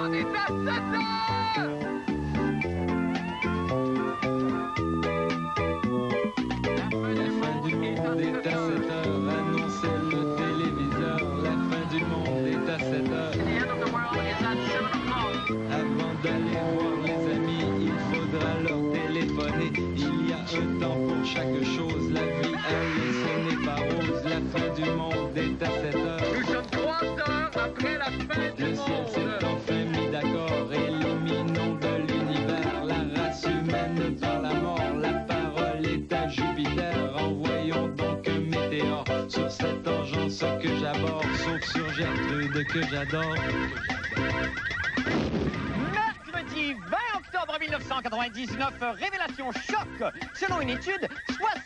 monde est à 7 heures! La fin du monde est à 7 heures, annonçait le téléviseur. La fin du monde est à 7 heures. Avant d'aller voir les amis, il faudra leur téléphoner. Il y a un temps pour chaque chose, la vie, elle, ce n'est pas rose. La fin du monde est à 7 heures. Nous sommes 3 heures après la fin du Le ciel s'est enfin mis d'accord, éliminons de l'univers la race humaine par la mort. La parole est à Jupiter, envoyons donc un météore sur cette engeance que j'aborde, sauf sur Gertrude que j'adore. Mercredi 20 octobre 1999, révélation choc. Selon une étude,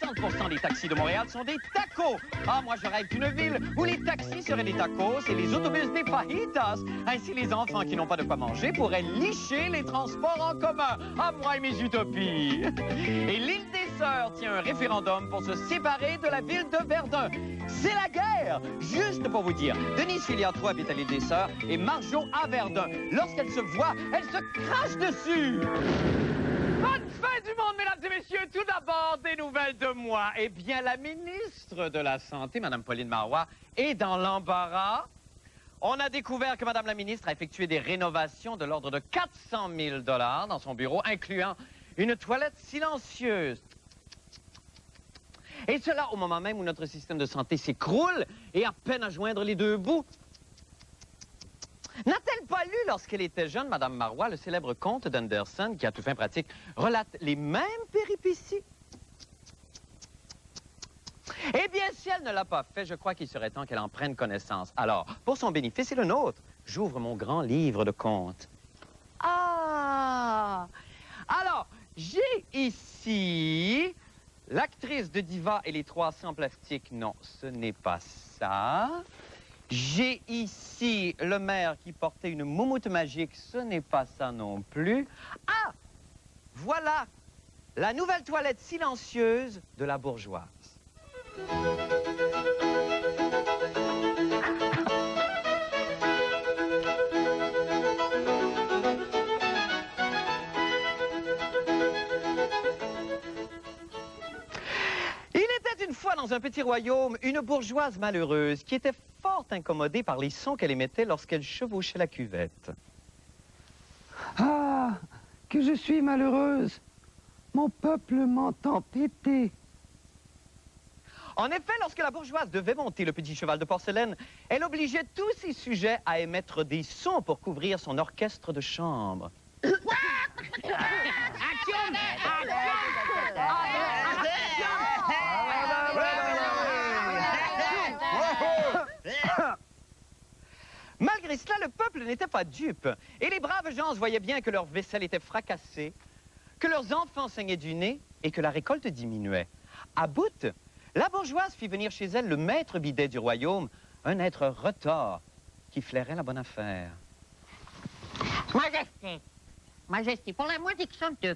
60% des taxis de Montréal sont des tacos. Ah, moi je rêve d'une ville où les taxis seraient des tacos et les autobus des fajitas. Ainsi, les enfants qui n'ont pas de quoi manger pourraient licher les transports en commun. Ah, moi et mes utopies. Et l'île des Sœurs tient un référendum pour se séparer de la ville de Verdun. C'est la guerre! Juste pour vous dire, Denise Filiatro habite à l'île des Sœurs et Marjo à Verdun. Lorsqu'elles se voient, elles se crachent dessus! Bonne fin du monde, mesdames et messieurs! Tout d'abord, des nouvelles de moi. Eh bien, la ministre de la Santé, Mme Pauline Marois, est dans l'embarras. On a découvert que Mme la ministre a effectué des rénovations de l'ordre de 400 000 $ dans son bureau, incluant une toilette silencieuse. Et cela au moment même où notre système de santé s'écroule et à peine à joindre les deux bouts. N'a-t-elle pas lu, lorsqu'elle était jeune, Mme Marois, le célèbre conte d'Anderson, qui, à toute fin pratique, relate les mêmes péripéties? Eh bien, si elle ne l'a pas fait, je crois qu'il serait temps qu'elle en prenne connaissance. Alors, pour son bénéfice et le nôtre, j'ouvre mon grand livre de contes. Ah! Alors, j'ai ici l'actrice de Diva et les 300 plastiques. Non, ce n'est pas ça. J'ai ici le maire qui portait une moumoute magique. Ce n'est pas ça non plus. Ah! Voilà la nouvelle toilette silencieuse de la bourgeoise. Dans un petit royaume, une bourgeoise malheureuse qui était fort incommodée par les sons qu'elle émettait lorsqu'elle chevauchait la cuvette. Ah, que je suis malheureuse. Mon peuple m'entend péter. En effet, lorsque la bourgeoise devait monter le petit cheval de porcelaine, elle obligeait tous ses sujets à émettre des sons pour couvrir son orchestre de chambre. Malgré cela, le peuple n'était pas dupe. Et les braves gens voyaient bien que leur vaisselle était fracassée, que leurs enfants saignaient du nez et que la récolte diminuait. À bout, la bourgeoise fit venir chez elle le maître bidet du royaume, un être retors qui flairait la bonne affaire. Majesté, pour la modique somme de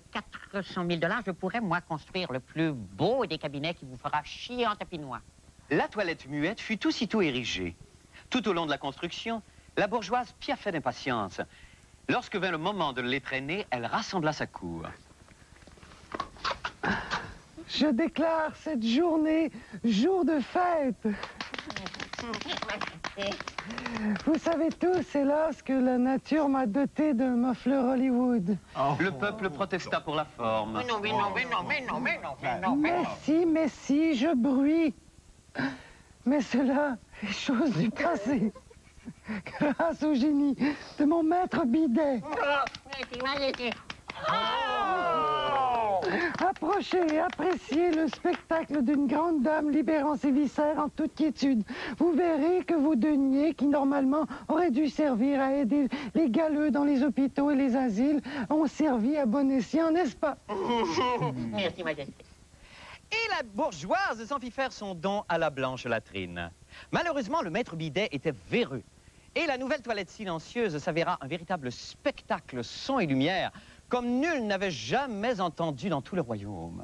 400 000 $, je pourrais, moi, construire le plus beau des cabinets qui vous fera chier en tapis noir. La toilette muette fut aussitôt érigée. Tout au long de la construction, la bourgeoise piaffait d'impatience. Lorsque vint le moment de l'étrenner, elle rassembla sa cour. Je déclare cette journée jour de fête. Vous savez tous, c'est lorsque la nature m'a doté d'un muffler Hollywood. Le peuple protesta pour la forme. Mais non, mais non, mais non, mais non, mais non, mais non, mais non. Mais si, je bruis. Mais cela est chose du passé. Grâce au génie de mon maître bidet. Approchez et appréciez le spectacle d'une grande dame libérant ses viscères en toute quiétude. Vous verrez que vos deniers, qui normalement auraient dû servir à aider les galeux dans les hôpitaux et les asiles, ont servi à bon escient, n'est-ce pas? Merci, Majesté. Et la bourgeoise s'en fit faire son don à la blanche latrine. Malheureusement, le maître bidet était véreux. Et la nouvelle toilette silencieuse s'avéra un véritable spectacle son et lumière, comme nul n'avait jamais entendu dans tout le royaume.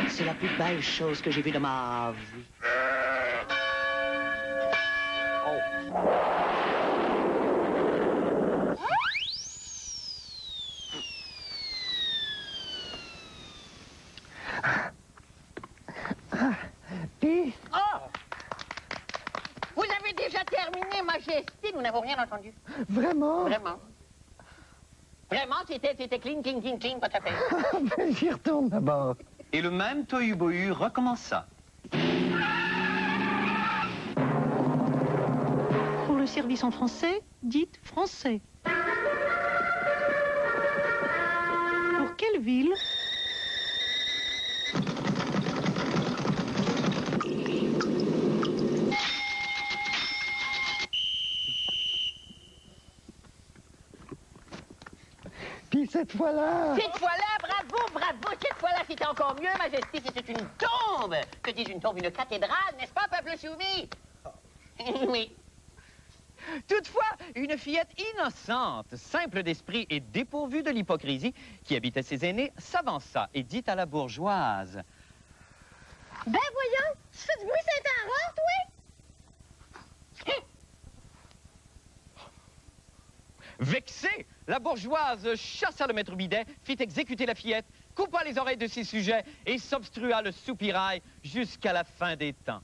C'est la plus belle chose que j'ai vue de ma vie. Puis, Vous avez déjà terminé, Majesté. Nous n'avons rien entendu. vraiment? Vraiment. Vraiment, c'était clean, clean, clean, clean, pas à fait. Ben, j'y retourne d'abord. Et le même tohu-bohu recommença. Pour le service en français, dites français. Pour quelle ville? Puis cette fois-là... Cette fois-là, bravo, bravo. Cette fois-là, c'était encore mieux, Majesté. C'était une tombe. Que dis-je, une tombe, une cathédrale, n'est-ce pas, peuple soumis? Oui. Toutefois, une fillette innocente, simple d'esprit et dépourvue de l'hypocrisie, qui habitait ses aînés, s'avança et dit à la bourgeoise. Ben voyons, tu fais du bruit Saint-Aurore, toi? Vexée, la bourgeoise chassa le maître bidet, fit exécuter la fillette, coupa les oreilles de ses sujets et s'obstrua le soupirail jusqu'à la fin des temps.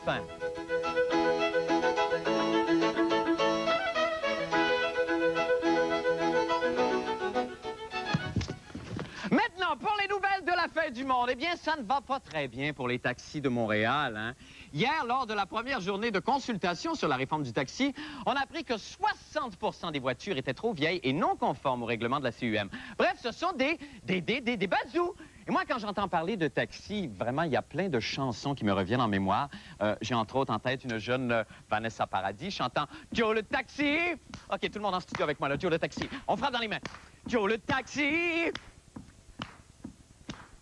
Fin. Maintenant, pour les nouvelles de la fin du monde, eh bien, ça ne va pas très bien pour les taxis de Montréal, hein? Hier, lors de la première journée de consultation sur la réforme du taxi, on a appris que 60% des voitures étaient trop vieilles et non conformes au règlement de la CUM. Bref, ce sont des bazous. Et moi, quand j'entends parler de taxi, vraiment, il y a plein de chansons qui me reviennent en mémoire. J'ai entre autres en tête une jeune Vanessa Paradis chantant « Joe le taxi ». OK, tout le monde en studio avec moi, là. Joe le taxi. On frappe dans les mains. Joe le taxi.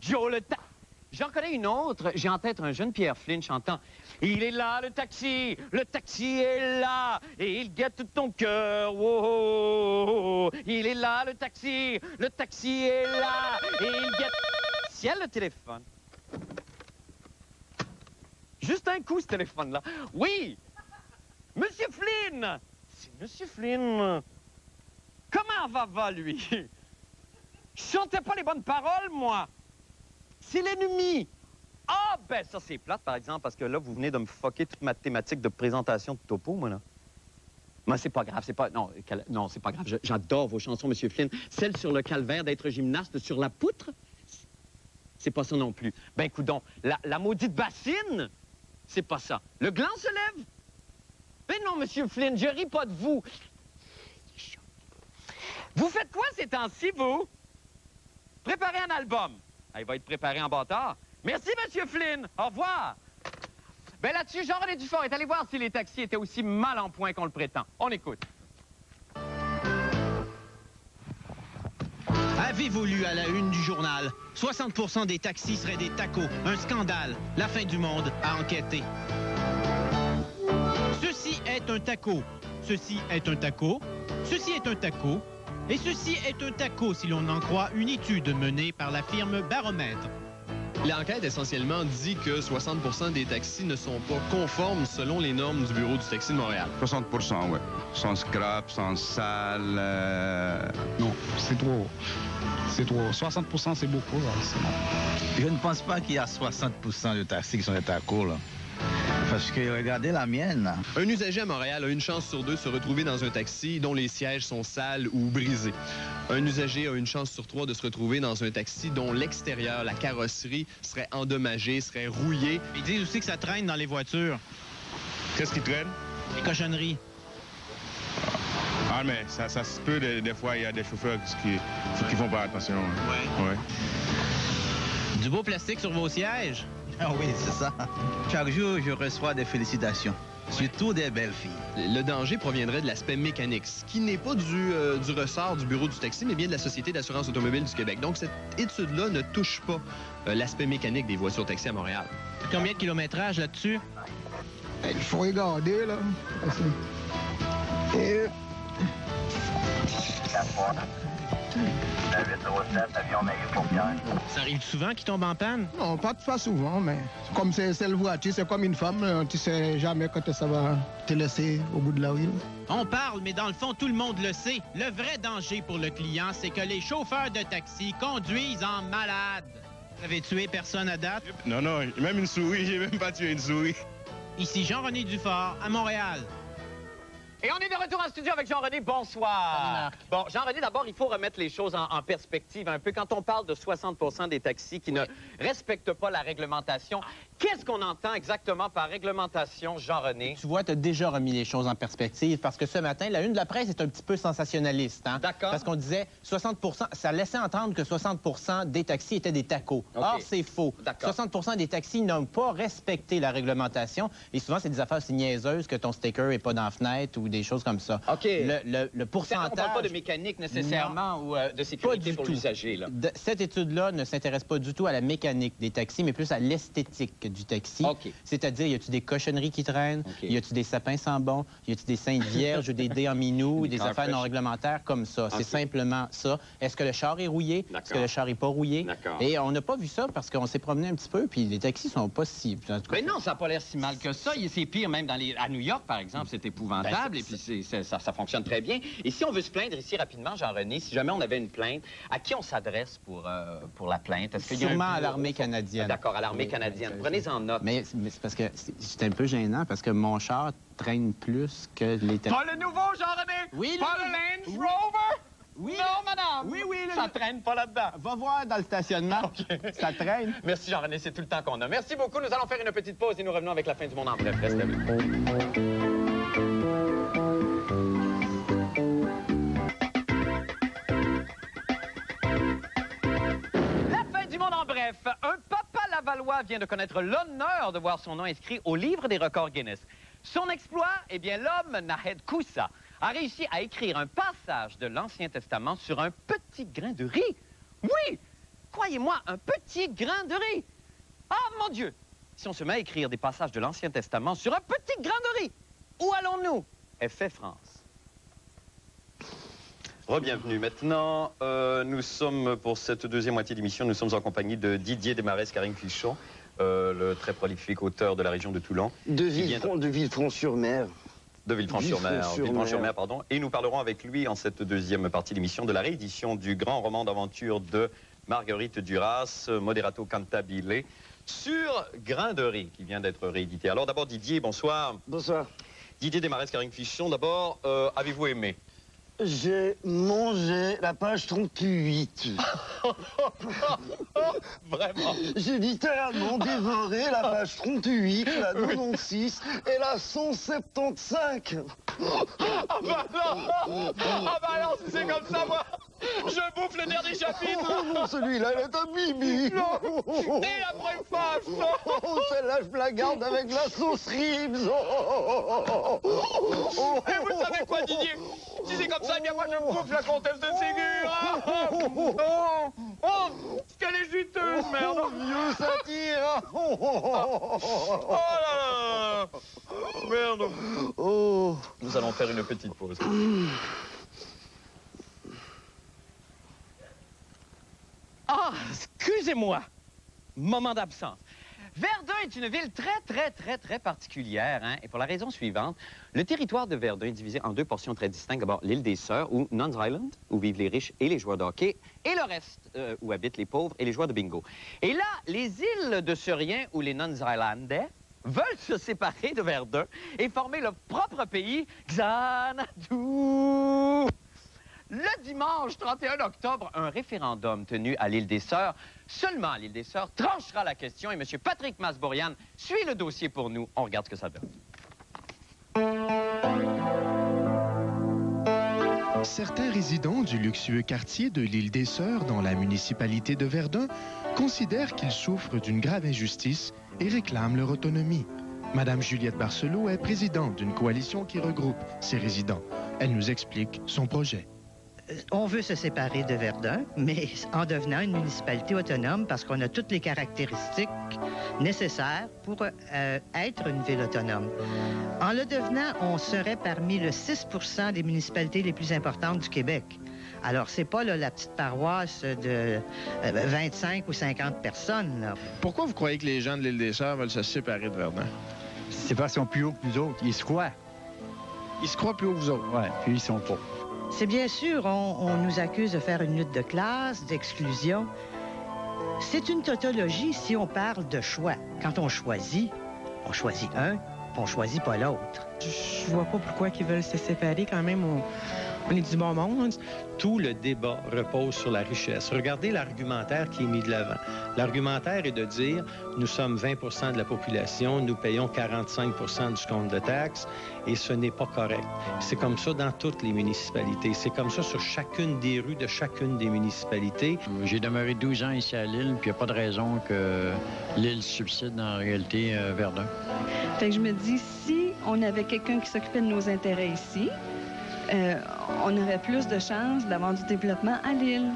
Joe le taxi. J'en connais une autre. J'ai en tête un jeune Pierre Flynn chantant « Il est là, le taxi est là, et il guette ton cœur, oh, oh, oh. Il est là, le taxi est là, et il guette... » Ciel, le téléphone. Juste un coup, ce téléphone-là. Oui! Monsieur Flynn! C'est Monsieur Flynn. Comment va, lui? Je chantais pas les bonnes paroles, moi. C'est l'ennemi. Ah, ben ça, c'est plate, par exemple, parce que là, vous venez de me fucker toute ma thématique de présentation de topo, moi, là. Mais c'est pas grave, c'est pas... Non, c'est pas grave. J'adore vos chansons, Monsieur Flynn. Celle sur le calvaire d'être gymnaste sur la poutre, c'est pas ça non plus. Ben, coudonc, la maudite bassine, c'est pas ça. Le gland se lève. Ben non, Monsieur Flynn, je ris pas de vous. Vous faites quoi ces temps-ci, vous? Préparez un album. Ah, il va être préparé en bâtard. Merci, Monsieur Flynn. Au revoir. Ben là-dessus, Jean-René Dufort est allé voir si les taxis étaient aussi mal en point qu'on le prétend. On écoute. Avez-vous lu à la une du journal? 60% des taxis seraient des tacos. Un scandale. La fin du monde a enquêté. Ceci est un taco. Ceci est un taco. Ceci est un taco. Et ceci est un taco si l'on en croit une étude menée par la firme Baromètre. L'enquête essentiellement dit que 60% des taxis ne sont pas conformes selon les normes du Bureau du taxi de Montréal. 60%, oui. Sans scrap, sans salle. Non, c'est trop. C'est trop. 60%, c'est beaucoup. Là. Je ne pense pas qu'il y a 60% de taxis qui sont des tacos, là. Parce que regardez la mienne. Un usager à Montréal a une chance sur deux de se retrouver dans un taxi dont les sièges sont sales ou brisés. Un usager a une chance sur trois de se retrouver dans un taxi dont l'extérieur, la carrosserie, serait endommagée, serait rouillée. Ils disent aussi que ça traîne dans les voitures. Qu'est-ce qui traîne? Les cochonneries. Ah, mais ça se peut, des fois, il y a des chauffeurs qui font pas attention. Hein. Ouais. Du beau plastique sur vos sièges? Ah oui, c'est ça. Chaque jour, je reçois des félicitations. Surtout des belles filles. Le danger proviendrait de l'aspect mécanique, ce qui n'est pas du ressort du Bureau du taxi, mais bien de la Société d'assurance automobile du Québec. Donc, cette étude-là ne touche pas l'aspect mécanique des voitures taxi à Montréal. Combien de kilométrage là-dessus? Il faut regarder, là. Et... La 807, avion Maillot pour Pierre. Ça arrive souvent qu'ils tombent en panne? Non, pas souvent, mais comme c'est le voiture, c'est comme une femme, tu sais jamais quand ça va te laisser au bout de la rue. On parle, mais dans le fond, tout le monde le sait. Le vrai danger pour le client, c'est que les chauffeurs de taxi conduisent en malade. Vous avez tué personne à date? Non, même une souris, j'ai même pas tué une souris. Ici Jean-René Dufort, à Montréal. Et on est de retour en studio avec Jean-René. Bonsoir. Bon, Jean-René, d'abord, il faut remettre les choses en perspective un peu. Quand on parle de 60% des taxis qui ne respectent pas la réglementation, qu'est-ce qu'on entend exactement par réglementation, Jean-René? Tu vois, tu as déjà remis les choses en perspective parce que ce matin, la une de la presse est un petit peu sensationnaliste. Hein? D'accord. Parce qu'on disait 60%, ça laissait entendre que 60% des taxis étaient des tacos. Okay. Or, c'est faux. 60% des taxis n'ont pas respecté la réglementation. Et souvent, c'est des affaires aussi niaiseuses que ton sticker n'est pas dans la fenêtre ou des choses comme ça. OK. Le pourcentage... On ne parle pas de mécanique nécessairement ou de sécurité pour l'usager. Cette étude-là ne s'intéresse pas du tout à la mécanique des taxis, mais plus à l'esthétique du taxi. Okay. C'est-à-dire, y a-tu des cochonneries qui traînent? Okay. Y a-tu des sapins sans bon? Y a-tu des saintes vierges ou des dés en minou? Des affaires fresh. non réglementaires comme ça? Okay. C'est simplement ça. Est-ce que le char est rouillé? Est-ce que le char est pas rouillé? Et on n'a pas vu ça parce qu'on s'est promené un petit peu, puis les taxis sont pas si... Mais non, ça n'a pas l'air si mal que ça. C'est pire même à New York, par exemple. C'est épouvantable. Et puis ça fonctionne très bien. Et si on veut se plaindre ici rapidement, Jean-René, si jamais on avait une plainte, à qui on s'adresse pour la plainte? Sûrement à l'armée canadienne. D'accord, à l'armée canadienne. Prenez-en note. Mais c'est parce que c'est un peu gênant parce que mon char traîne plus que les taxis. Pas le nouveau, Jean-René? Oui, pas le Land Rover? Oui. Non, madame. Oui. Ça traîne pas là-dedans. Va voir dans le stationnement. Okay. Ça traîne. Merci, Jean-René. C'est tout le temps qu'on a. Merci beaucoup. Nous allons faire une petite pause et nous revenons avec la fin du monde en bref. Restez avec nous. Bref, un papa lavallois vient de connaître l'honneur de voir son nom inscrit au livre des records Guinness. Son exploit, eh bien, l'homme Nahed Koussa a réussi à écrire un passage de l'Ancien Testament sur un petit grain de riz. Oui, croyez-moi, un petit grain de riz. Ah, mon Dieu, si on se met à écrire des passages de l'Ancien Testament sur un petit grain de riz, où allons-nous? Effet France. Re-bienvenue. Maintenant, nous sommes, pour cette deuxième moitié d'émission, nous sommes en compagnie de Didier Desmarais Caring-Fichon, le très prolifique auteur de la région de Toulon. De Villefranche-sur-Mer. De Villefranche-sur-Mer, pardon. Et nous parlerons avec lui, en cette deuxième partie d'émission, de la réédition du grand roman d'aventure de Marguerite Duras, Moderato Cantabile, sur Grain de riz, qui vient d'être réédité. Alors d'abord, Didier, bonsoir. Bonsoir. Didier Desmarais Caring-Fichon, d'abord, avez-vous aimé? J'ai mangé la page 38. Vraiment? J'ai littéralement dévoré la page 38, la 96 et la 175. Ah bah non! Ah bah alors, si c'est comme ça, moi, je bouffe le dernier chapitre! Oh non, celui-là, il est un bibi! Non! Et après une page, non! Oh, celle-là, je la garde avec la sauce ribs! Et vous savez quoi, Didier? Si c'est comme ça, eh bien moi, je me bouffe la comtesse de Ségur! Oh, qu'elle est juteuse, merde! Vieux satire! Oh là là! Merde! Oh! Nous allons faire une petite pause. Ah, excusez-moi. Moment d'absence. Verdun est une ville très particulière, hein? Et pour la raison suivante, le territoire de Verdun est divisé en deux portions très distinctes. D'abord, l'île des Sœurs, ou Nuns Island, où vivent les riches et les joueurs de hockey, et le reste, où habitent les pauvres et les joueurs de bingo. Et là, les îles de Suriens, ou les Nuns Islandais, veulent se séparer de Verdun et former leur propre pays, Xanadu. Le dimanche 31 octobre, un référendum tenu à l'île des Sœurs, seulement à l'île des Sœurs, tranchera la question et M. Patrick Masbourian suit le dossier pour nous. On regarde ce que ça donne. Certains résidents du luxueux quartier de l'île des Sœurs, dans la municipalité de Verdun, considèrent qu'ils souffrent d'une grave injustice et réclament leur autonomie. Madame Juliette Barcelot est présidente d'une coalition qui regroupe ces résidents. Elle nous explique son projet. On veut se séparer de Verdun, mais en devenant une municipalité autonome parce qu'on a toutes les caractéristiques nécessaires pour être une ville autonome. En le devenant, on serait parmi le 6 % des municipalités les plus importantes du Québec. Alors, c'est pas là, la petite paroisse de 25 ou 50 personnes. Là. Pourquoi vous croyez que les gens de l'île des Sœurs veulent se séparer de Verdun? C'est parce qu'ils sont plus hauts que nous autres. Ils se croient. Ils se croient plus hauts que vous autres? Oui, puis ils sont pas. C'est bien sûr, on nous accuse de faire une lutte de classe, d'exclusion. C'est une tautologie si on parle de choix. Quand on choisit un, on choisit pas l'autre. Je vois pas pourquoi ils veulent se séparer. Quand même, on est du bon monde. Tout le débat repose sur la richesse. Regardez l'argumentaire qui est mis de l'avant. L'argumentaire est de dire, nous sommes 20 de la population, nous payons 45 du compte de taxes, et ce n'est pas correct. C'est comme ça dans toutes les municipalités. C'est comme ça sur chacune des rues de chacune des municipalités. J'ai demeuré 12 ans ici à Lille, puis il n'y a pas de raison que Lille subside en réalité Verdun. Fait que je me dis, si on avait quelqu'un qui s'occupait de nos intérêts ici, on aurait plus de chances d'avoir du développement à Lille.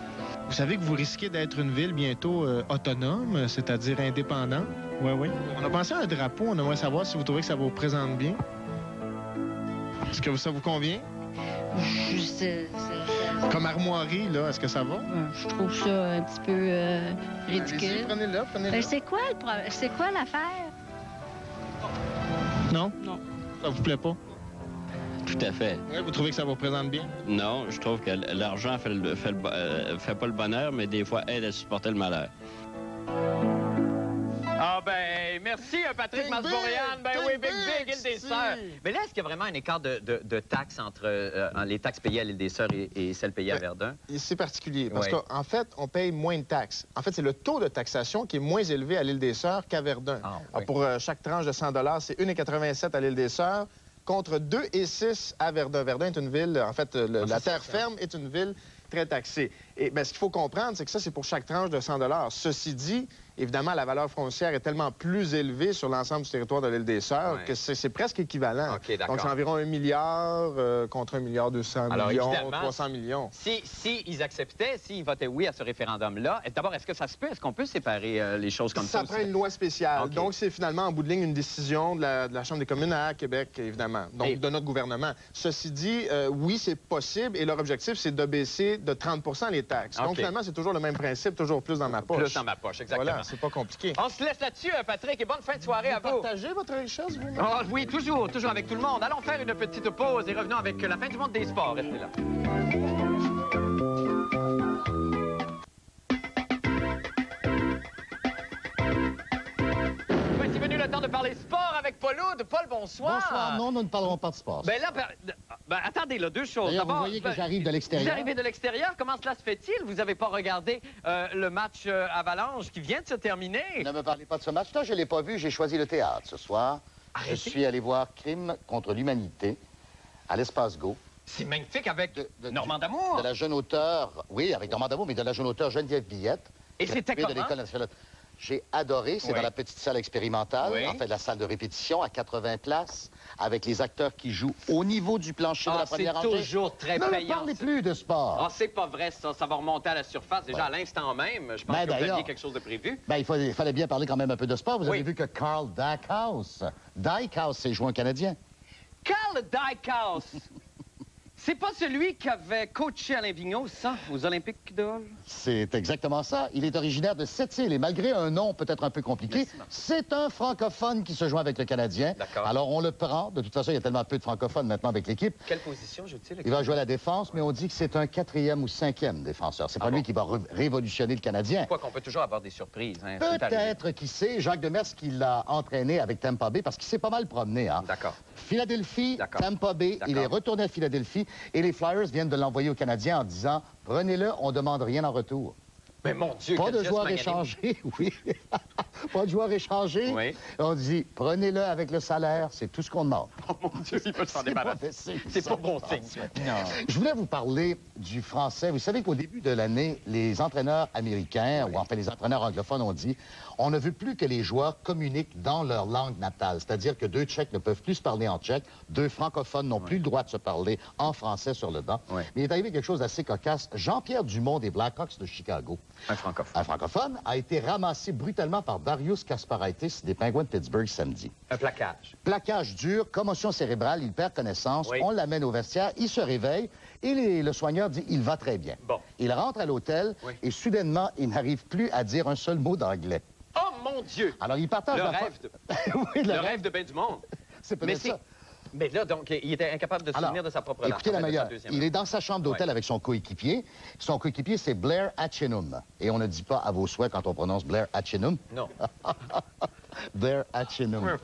Vous savez que vous risquez d'être une ville bientôt autonome, c'est-à-dire indépendante? Oui, oui. On a pensé à un drapeau, on aimerait savoir si vous trouvez que ça vous représente bien. Est-ce que ça vous convient? Comme armoirie, là, est-ce que ça va? Je trouve ça un petit peu ridicule. Prenez-le, prenez-le. C'est quoi l'affaire? Non? Non. Ça vous plaît pas? Tout à fait. Oui, vous trouvez que ça vous représente bien? Non, je trouve que l'argent fait pas le bonheur, mais des fois aide à supporter le malheur. Ah ben, merci Patrick Masbourian. Ben oui, Big, Île des Sœurs. Mais là, est-ce qu'il y a vraiment un écart de taxes entre les taxes payées à l'Île des Sœurs et celles payées à Verdun? C'est particulier, parce qu'en fait, on paye moins de taxes. En fait, c'est le taux de taxation qui est moins élevé à l'Île des Sœurs qu'à Verdun. Alors, pour chaque tranche de 100 $, c'est 1,87 à l'Île des Sœurs, contre 2,6 à Verdun. Verdun est une ville, en fait, la terre ferme est une ville très taxée. Et bien, ce qu'il faut comprendre, c'est que ça, c'est pour chaque tranche de 100 $. Ceci dit, évidemment, la valeur foncière est tellement plus élevée sur l'ensemble du territoire de l'île des Sœurs que c'est presque équivalent. Donc, c'est environ 1 milliard contre 1,2 milliard, 300 millions. Si ils acceptaient, s'ils votaient oui à ce référendum-là, d'abord, est-ce que ça se peut? Est-ce qu'on peut séparer les choses comme ça? Ça prend une loi spéciale. Donc, c'est finalement, en bout de ligne, une décision de la Chambre des communes à Québec, évidemment. Donc, de notre gouvernement. Ceci dit, oui, c'est possible. Et leur objectif, c'est de baisser de 30 les taxes. Donc, finalement, c'est toujours le même principe, toujours plus dans ma poche. Plus dans ma poche, exactement. Voilà, c'est pas compliqué. On se laisse là-dessus, Patrick, et bonne fin de soirée à vous. Partagez votre richesse, vous-même. Oh, oui, toujours avec tout le monde. Allons faire une petite pause et revenons avec la fin du monde des sports. Restez là. Voici venu le temps de parler sport avec Paul Oud. Paul, bonsoir. Bonsoir. Non, nous ne parlerons pas de sport. Ben là, attendez, là, deux choses. D'ailleurs, vous voyez que j'arrive de l'extérieur. Vous arrivez de l'extérieur. Comment cela se fait-il? Vous n'avez pas regardé le match Avalanche qui vient de se terminer? Ne me parlez pas de ce match-là, je ne l'ai pas vu. J'ai choisi le théâtre ce soir. Arrêtez. Je suis allé voir Crime contre l'humanité à l'Espace Go. C'est magnifique avec Normand D'Amour. De la jeune auteure, oui, avec Normand D'Amour, mais de la jeune auteure Geneviève Billette. Et c'était comment? De l'École nationale. J'ai adoré. C'est dans la petite salle expérimentale, en fait, la salle de répétition à 80 places, avec les acteurs qui jouent au niveau du plancher de la première rangée. C'est toujours très payant. Ne parlez plus de sport. Ah, c'est pas vrai, ça. Ça va remonter à la surface. Déjà, à l'instant même, je pense que vous aviez quelque chose de prévu. Ben, il fallait bien parler quand même un peu de sport. Vous avez vu que Carl Dykhouse s'est joint Canadien. Carl Dykhouse! C'est pas celui qui avait coaché Alain Vigneault, ça, aux Olympiques de Hall? C'est exactement ça. Il est originaire de Sept-Îles et malgré un nom peut-être un peu compliqué, c'est un francophone qui se joint avec le Canadien. Alors on le prend. De toute façon, il y a tellement peu de francophones maintenant avec l'équipe. Quelle position joue-t-il? Il va jouer à la défense, mais on dit que c'est un 4e ou 5e défenseur. C'est pas lui qui va révolutionner le Canadien. Quoi qu'on peut toujours avoir des surprises. Hein, peut-être, qui sait. Jacques Demers qui l'a entraîné avec Tampa Bay parce qu'il s'est pas mal promené. Hein. D'accord. Philadelphie, Tampa Bay, il est retourné à Philadelphie et les Flyers viennent de l'envoyer au Canadien en disant « Prenez-le, on ne demande rien en retour ». Mais mon Dieu, pas de joueurs échangés, oui. Pas de joueurs échangés. Oui. On dit « Prenez-le avec le salaire, c'est tout ce qu'on demande ». Oh mon Dieu, il peut s'en débarrasser. C'est pas bon signe. Je voulais vous parler du français. Vous savez qu'au début de l'année, les entraîneurs américains, ou enfin les entraîneurs anglophones ont dit « On ne veut plus que les joueurs communiquent dans leur langue natale ». C'est-à-dire que 2 Tchèques ne peuvent plus se parler en tchèque, 2 francophones n'ont plus le droit de se parler en français sur le banc. Mais il est arrivé quelque chose d'assez cocasse. Jean-Pierre Dumont des Blackhawks de Chicago Un francophone. Un francophone a été ramassé brutalement par Darius Kasparaitis des Penguins de Pittsburgh samedi. Un plaquage. Plaquage dur, commotion cérébrale, il perd connaissance, on l'amène au vestiaire, il se réveille et le soigneur dit il va très bien. Bon. Il rentre à l'hôtel et soudainement, il n'arrive plus à dire un seul mot d'anglais. Oh mon Dieu! Alors il partage le rêve de... oui, le rêve de ben du monde. C'est peut-être ça. Mais là, donc, il était incapable de se souvenir de sa propre langue. Écoutez la meilleure. Il est dans sa chambre d'hôtel avec son coéquipier. Son coéquipier, c'est Blair Atchenum. Et on ne dit pas à vos souhaits quand on prononce Blair Atchenum. Non. Blair Atchenum.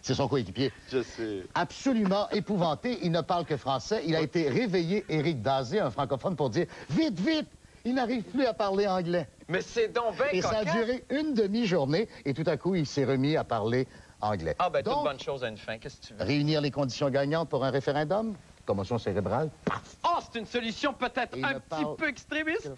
C'est son coéquipier. Je sais. Absolument épouvanté. Il ne parle que français. Il a été réveillé, Éric Dazé, un francophone, pour dire « Vite, vite! » Il n'arrive plus à parler anglais. Mais c'est donc bien Et ça a duré une demi-journée. Et tout à coup, il s'est remis à parler anglais. Ah, ben, donc, toute bonne chose à une fin. Qu'est-ce que tu veux? Réunir les conditions gagnantes pour un référendum? Commotion cérébrale? Paf! Oh, c'est une solution peut-être un petit peu extrémiste.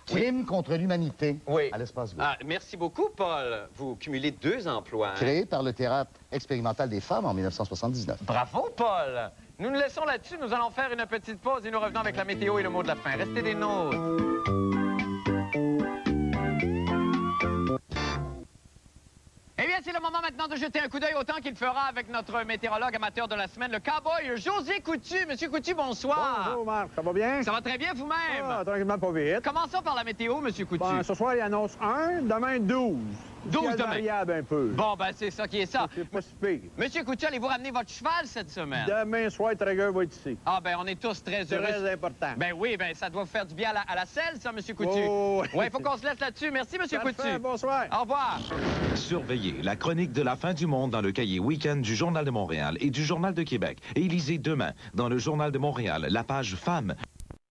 Crime contre l'humanité à l'espace Gaulle. Ah, merci beaucoup, Paul. Vous cumulez 2 emplois. Hein? Créé par le Théâtre expérimental des femmes en 1979. Bravo, Paul. Nous nous laissons là-dessus. Nous allons faire une petite pause et nous revenons avec la météo et le mot de la fin. Restez des nôtres. Eh bien, c'est le moment maintenant de jeter un coup d'œil au temps qu'il fera avec notre météorologue amateur de la semaine, le cowboy José Coutu. Monsieur Coutu, bonsoir. Bonjour, Marc. Ça va bien? Ça va très bien vous-même? Ah, tranquillement, pas vite. Commençons par la météo, Monsieur Coutu. Bon, ce soir, il annonce 1, demain 12. 12 demain. Variable un peu. Bon, ben c'est ça qui est ça. C'est pas si pire. Monsieur Coutu, allez-vous ramener votre cheval cette semaine? Demain soir, Traeger va être ici. Ah, ben on est tous très heureux. Très important. Ben oui, ben ça doit vous faire du bien à la selle, ça, Monsieur Coutu. Oh, oui, il faut qu'on se laisse là-dessus. Merci, Monsieur Coutu. Bonsoir. Au revoir. Surveillez la chronique de la fin du monde dans le cahier Week-end du Journal de Montréal et du Journal de Québec. Et lisez demain, dans le Journal de Montréal, la page Femmes,